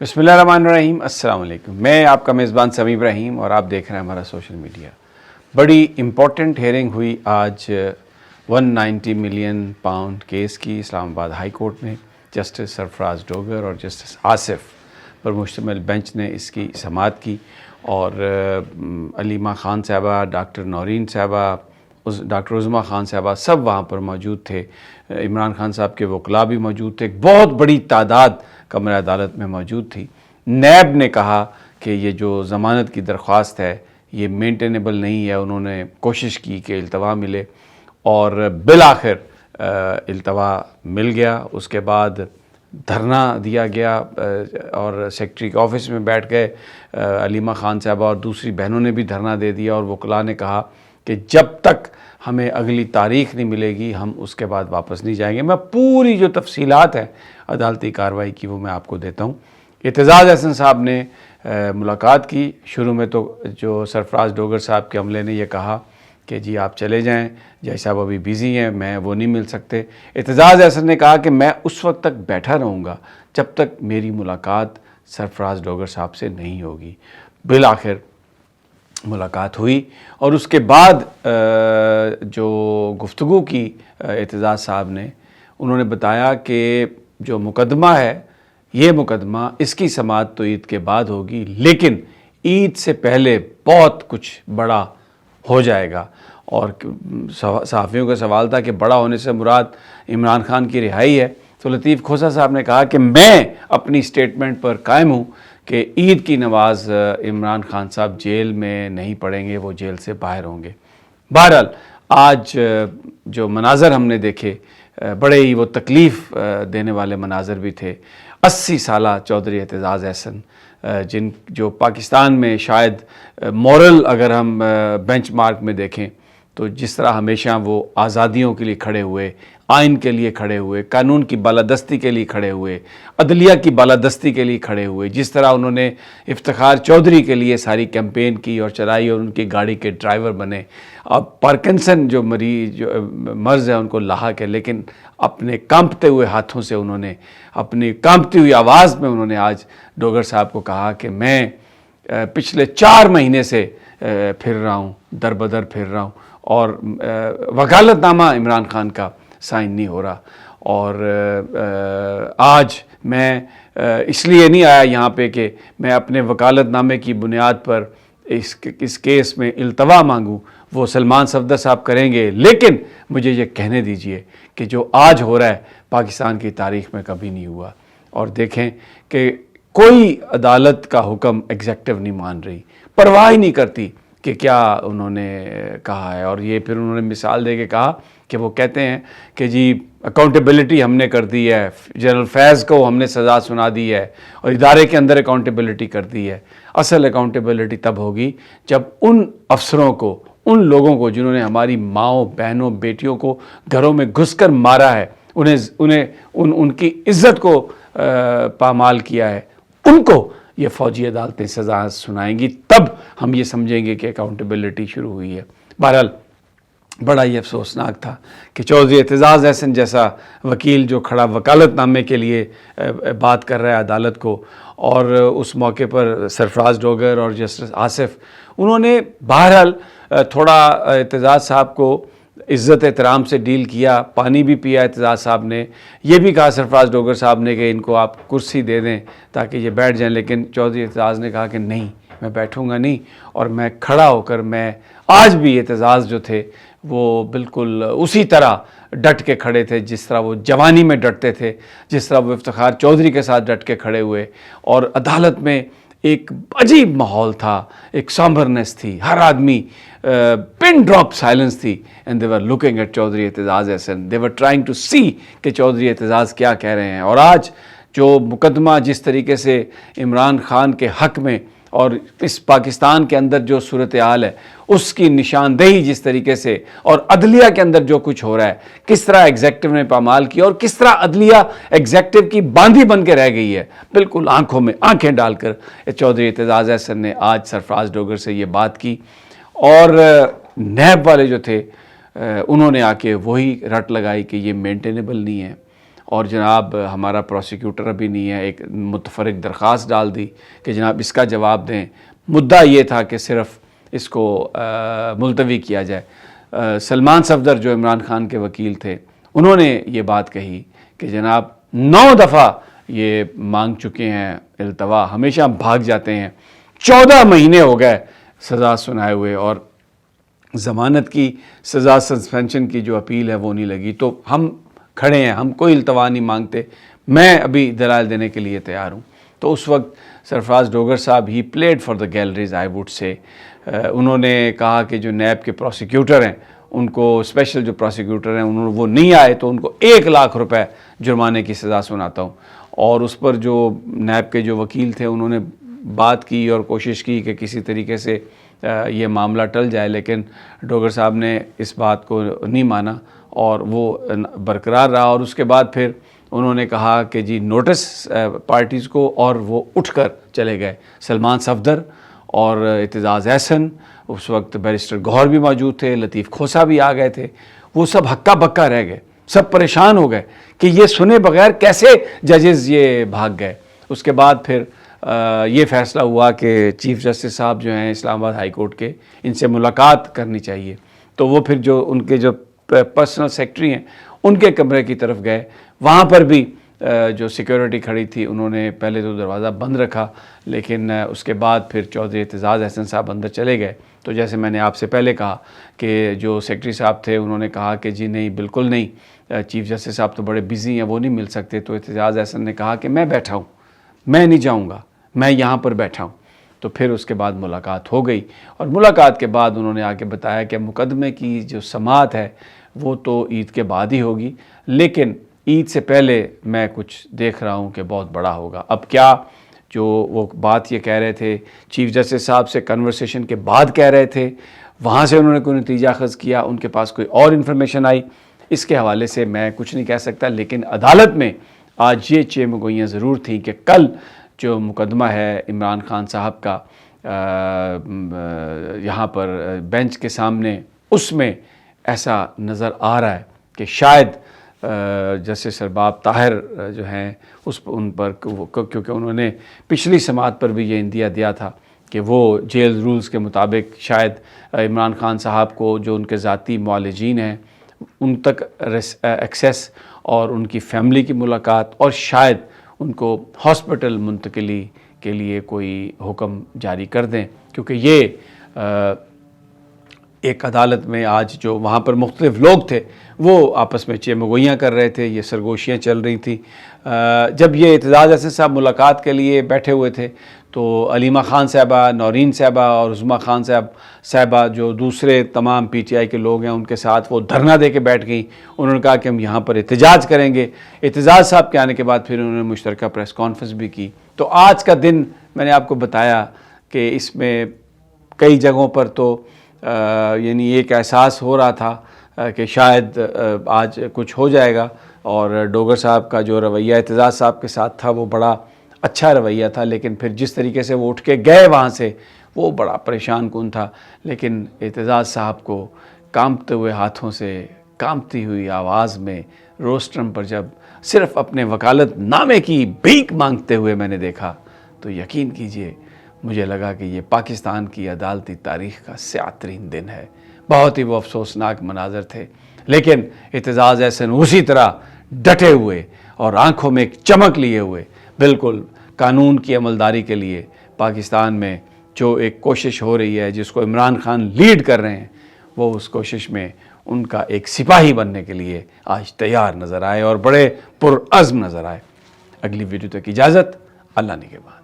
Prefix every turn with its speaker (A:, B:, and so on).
A: बिस्मिल्लाहिर्रहमानिर्रहीम। अस्सलाम वालेकुम। मैं आपका मेज़बान समी इब्राहिम और आप देख रहे हैं हमारा सोशल मीडिया। बड़ी इम्पॉर्टेंट हेयरिंग हुई आज 190 मिलियन पाउंड केस की इस्लामाबाद हाई कोर्ट में। जस्टिस सरफराज डोगर और जस्टिस आसिफ पर मुश्तमिल बेंच ने इसकी समाअत की और अलीमा ख़ान साहबा, डॉक्टर नौरीन साहबा, डॉक्टर उज़मा ख़ान साहबा सब वहाँ पर मौजूद थे। इमरान खान साहब के वकला भी मौजूद थे। एक बहुत बड़ी तादाद कमरे अदालत में मौजूद थी। नैब ने कहा कि ये जो ज़मानत की दरख्वास्त है ये मेंटेनेबल नहीं है। उन्होंने कोशिश की कि इल्तवा मिले और बिलाखिर इल्तवा मिल गया। उसके बाद धरना दिया गया और सेक्रेटरी के ऑफिस में बैठ गए। अलीमा ख़ान साहबा और दूसरी बहनों ने भी धरना दे दिया और वकला ने कहा कि जब तक हमें अगली तारीख़ नहीं मिलेगी हम उसके बाद वापस नहीं जाएंगे। मैं पूरी जो तफसीलात हैं अदालती कार्रवाई की वो मैं आपको देता हूँ। एतजाज़ अहसन साहब ने मुलाकात की। शुरू में तो जो सरफराज डोगर साहब के अमले ने यह कहा कि जी आप चले जाएं, जय साहब अभी बिज़ी हैं, मैं वो नहीं मिल सकते। एतजाज़ अहसन ने कहा कि मैं उस वक्त तक बैठा रहूँगा जब तक मेरी मुलाकात सरफराज डोगर साहब से नहीं होगी। बिलाखिर मुलाकात हुई और उसके बाद जो गुफ्तगू की एतजाज़ साहब ने, उन्होंने बताया कि जो मुकदमा है ये मुकदमा इसकी समाअत तो ईद के बाद होगी, लेकिन ईद से पहले बहुत कुछ बड़ा हो जाएगा। और सहाफ़ियों का सवाल था कि बड़ा होने से मुराद इमरान खान की रिहाई है, तो लतीफ़ खोसा साहब ने कहा कि मैं अपनी स्टेटमेंट पर कायम हूँ कि ईद की नमाज इमरान खान साहब जेल में नहीं पढ़ेंगे, वो जेल से बाहर होंगे। बहरहाल आज जो मनाज़र हमने देखे बड़े ही वो तकलीफ़ देने वाले मनाज़र भी थे। 80 साला चौधरी एतजाज़ अहसन जो पाकिस्तान में शायद मॉरल अगर हम बेंच मार्क में देखें तो जिस तरह हमेशा वो आज़ादियों के लिए खड़े हुए, आइन के लिए खड़े हुए, कानून की बालादस्ती के लिए खड़े हुए, अदलिया की बालादस्ती के लिए खड़े हुए, जिस तरह उन्होंने इफ्तिखार चौधरी के लिए सारी कैंपेन की और चलाई और उनकी गाड़ी के ड्राइवर बने। अब पार्किंसन जो मर्ज़ है उनको लाहक है, लेकिन अपने कांपते हुए हाथों से उन्होंने, अपनी कांपती हुई आवाज़ में उन्होंने आज डोगर साहब को कहा कि मैं पिछले 4 महीने से फिर रहा हूँ, दर बदर फिर रहा हूँ और वकालतनामा इमरान खान का साइन नहीं हो रहा। और आज मैं इसलिए नहीं आया यहाँ पे कि मैं अपने वकालतनामे की बुनियाद पर इस केस में इल्तवा मांगूँ, वो सलमान सफदर साहब करेंगे, लेकिन मुझे ये कहने दीजिए कि जो आज हो रहा है पाकिस्तान की तारीख़ में कभी नहीं हुआ। और देखें कि कोई अदालत का हुक्म एग्जेक्टिव नहीं मान रही, परवाह ही नहीं करती कि क्या उन्होंने कहा है। और ये फिर उन्होंने मिसाल दे के कहा कि वो कहते हैं कि जी अकाउंटेबिलिटी हमने कर दी है, जनरल फैज़ को हमने सज़ा सुना दी है और इदारे के अंदर अकाउंटेबिलिटी कर दी है। असल अकाउंटेबिलिटी तब होगी जब उन अफसरों को, उन लोगों को जिन्होंने हमारी माँओं, बहनों, बेटियों को घरों में घुसकर मारा है, उनकी इज़्ज़त को पामाल किया है, उनको ये फ़ौजी अदालतें सज़ा सुनाएंगी, तब हम ये समझेंगे कि अकाउंटेबिलिटी शुरू हुई है। बहरहाल बड़ा ही अफसोसनाक था कि चौधरी एतजाज़ अहसन जैसा वकील जो खड़ा वकालतनामे के लिए बात कर रहा है अदालत को, और उस मौके पर सरफराज डोगर और जस्टिस आसिफ, उन्होंने बहरहाल थोड़ा एतजाज़ साहब को इज़्ज़त एहतराम से डील किया, पानी भी पिया एतजाज़ साहब ने। ये भी कहा सरफराज डोगर साहब ने कि इनको आप कुर्सी दे दें ताकि ये बैठ जाएं, लेकिन चौधरी एतजाज़ ने कहा कि नहीं, मैं बैठूंगा नहीं। और मैं खड़ा होकर, मैं आज भी एतजाज़ जो थे वो बिल्कुल उसी तरह डट के खड़े थे जिस तरह वो जवानी में डटते थे, जिस तरह वो इफ्तिखार चौधरी के साथ डट के खड़े हुए। और अदालत में एक अजीब माहौल था, एक सॉम्बरनेस थी, हर आदमी पिन ड्रॉप साइलेंस थी। And they were looking at Chaudhry Aitzaz Ahsan, they were trying to see कि चौधरी एतजाज़ क्या कह रहे हैं। और आज जो मुकदमा जिस तरीके से इमरान खान के हक़ में और इस पाकिस्तान के अंदर जो सूरत हाल है उसकी निशानदेही जिस तरीके से, और अदलिया के अंदर जो कुछ हो रहा है, किस तरह एग्जेक्टिव ने पामाल किया और किस तरह अदलिया एग्जेक्टिव की बांधी बन के रह गई है, बिल्कुल आंखों में आंखें डालकर चौधरी एतजाज़ अहसन ने आज सरफराज डोगर से ये बात की। और नैब वाले जो थे उन्होंने आके वही रट लगाई कि ये मेंटेनेबल नहीं है। اور جناب ہمارا پروسیکیوٹر ابھی نہیں ہے، ایک متفرق درخواست ڈال دی کہ جناب اس کا جواب دیں۔ مدعا یہ تھا کہ صرف اس کو ملتوی کیا جائے۔ سلمان صفدر جو عمران خان کے وکیل تھے، انہوں نے یہ بات کہی کہ جناب 9 دفعہ یہ مانگ چکے ہیں التوا، ہمیشہ ہم بھاگ جاتے ہیں، 14 مہینے ہو گئے سزا سنائے ہوئے، اور ضمانت کی سزا، سسپینشن کی جو اپیل ہے وہ نہیں لگی، تو ہم کھڑے ہیں، ہم کوئی التوا نہیں مانگتے، میں ابھی دلائل دینے کے لیے تیار ہوں۔ تو اس وقت سرفراز ڈوگر صاحب ہی played for the galleries I would سے، انہوں نے کہا کہ جو نیب کے پروسیکیوٹر ہیں ان کو، اسپیشل جو پروسیکیوٹر ہیں وہ نہیں آئے تو ان کو 1 لاکھ روپے جرمانے کی سزا سناتا ہوں۔ اور اس پر جو نیب کے جو وکیل تھے انہوں نے بات کی اور کوشش کی کہ کسی طریقے سے یہ معاملہ ٹل جائے، لیکن ڈوگر صاحب نے اس بات کو نہیں مانا اور وہ برقرار رہا، اور اس کے بعد پھر انہوں نے کہا کہ جی نوٹس پارٹیز کو، اور وہ اٹھ کر چلے گئے۔ سلمان صفدر اور اعتزاز احسن، اس وقت بیرسٹر گوہر بھی موجود تھے، لطیف کھوسہ بھی آ گئے تھے، وہ سب ہکا بکا رہ گئے، سب پریشان ہو گئے کہ یہ سنے بغیر کیسے ججز یہ بھاگ گئے۔ اس کے بعد پھر یہ فیصلہ ہوا کہ چیف جسٹس صاحب جو ہیں اسلام آباد ہائی کورٹ کے، ان سے ملاقات کرنی چاہیے، تو وہ پھر جو ان کے جو پرسنل سیکرٹری ہیں ان کے کمرے کی طرف گئے، وہاں پر بھی جو سیکیورٹی کھڑی تھی انہوں نے پہلے تو دروازہ بند رکھا، لیکن اس کے بعد پھر چودھری اعتزاز احسن صاحب اندر چلے گئے۔ تو جیسے میں نے آپ سے پہلے کہا کہ جو سیکرٹری صاحب تھے انہوں نے کہا کہ جی نہیں، بالکل نہیں، چیف جسٹس صاحب تو بڑے بزی ہیں، وہ نہیں مل سکتے۔ تو اعتزاز احسن نے کہا کہ میں بیٹھا ہوں، میں نہیں جاؤں گا، میں یہاں پر بیٹھا ہوں۔ تو پھر اس کے بعد ملاقات ہو گئی، اور ملاقات کے بعد انہوں نے آ کے بتایا کہ مقدمے کی جو سماعت ہے وہ تو عید کے بعد ہی ہوگی، لیکن عید سے پہلے میں کچھ دیکھ رہا ہوں کہ بہت بڑا ہوگا۔ اب کیا جو وہ بات یہ کہہ رہے تھے چیف جسٹس صاحب سے کنورسیشن کے بعد کہہ رہے تھے، وہاں سے انہوں نے کوئی نتیجہ اخذ کیا، ان کے پاس کوئی اور انفارمیشن آئی، اس کے حوالے سے میں کچھ نہیں کہہ سکتا، لیکن عدالت میں آج یہ چیمگوئیاں ضرور تھیں کہ کل جو مقدمہ ہے عمران خان صاحب کا یہاں پر بینچ کے سامنے، اس میں ایسا نظر آ رہا ہے کہ شاید جسٹس ارباب طاہر جو ہیں ان پر، کیونکہ انہوں نے پچھلی سماعت پر بھی یہ اندیہ دیا تھا کہ وہ جیل رولز کے مطابق شاید عمران خان صاحب کو جو ان کے ذاتی معالجین ہیں ان تک ایکسیس، اور ان کی فیملی کی ملاقات، اور شاید ان کو ہاسپٹل منتقلی کے لیے کوئی حکم جاری کر دیں، کیونکہ یہ ایک عدالت میں آج جو وہاں پر مختلف لوگ تھے وہ آپس میں چیمگوئیاں کر رہے تھے، یہ سرگوشیاں چل رہی تھیں۔ جب یہ اعتزاز احسن صاحب ملاقات کے لیے بیٹھے ہوئے تھے تو علیمہ خان صاحبہ، نورین صاحبہ اور عظمیٰ خان صاحبہ جو دوسرے تمام پی ٹی آئی کے لوگ ہیں ان کے ساتھ وہ دھرنا دے کے بیٹھ گئیں۔ انہوں نے کہا کہ ہم یہاں پر احتجاج کریں گے۔ اعتزاز صاحب کے آنے کے بعد پھر انہوں نے مشترکہ پریس کانفرنس بھی کی۔ تو آج کا دن میں نے آپ کو بتایا کہ اس میں کئی جگہوں پر تو یعنی ایک احساس ہو رہا تھا کہ شاید آج کچھ ہو جائے گا، اور ڈوگر صاحب کا جو رویہ اعتزاز صاحب کے ساتھ تھا وہ بڑا اچھا رویہ تھا، لیکن پھر جس طریقے سے وہ اٹھ کے گئے وہاں سے وہ بڑا پریشان کن تھا۔ لیکن اعتزاز صاحب کو کانپتے ہوئے ہاتھوں سے، کانپتی ہوئی آواز میں روسٹرم پر جب صرف اپنے وکالت نامے کی بھیک مانگتے ہوئے میں نے دیکھا تو یقین کیجئے مجھے لگا کہ یہ پاکستان کی عدالتی تاریخ کا سیاہ ترین دن ہے۔ بہت ہی وہ افسوسناک مناظر تھے، لیکن اعتزاز احسن اسی طرح ڈٹے ہوئے اور آنکھوں میں ایک چمک لیے ہوئے بالکل قانون کی عملداری کے لیے پاکستان میں جو ایک کوشش ہو رہی ہے جس کو عمران خان لیڈ کر رہے ہیں، وہ اس کوشش میں ان کا ایک سپاہی بننے کے لیے آج تیار نظر آئے اور بڑے پرعزم نظر آئے۔ اگلی ویڈیو تک اجازت، اللہ نگہبان۔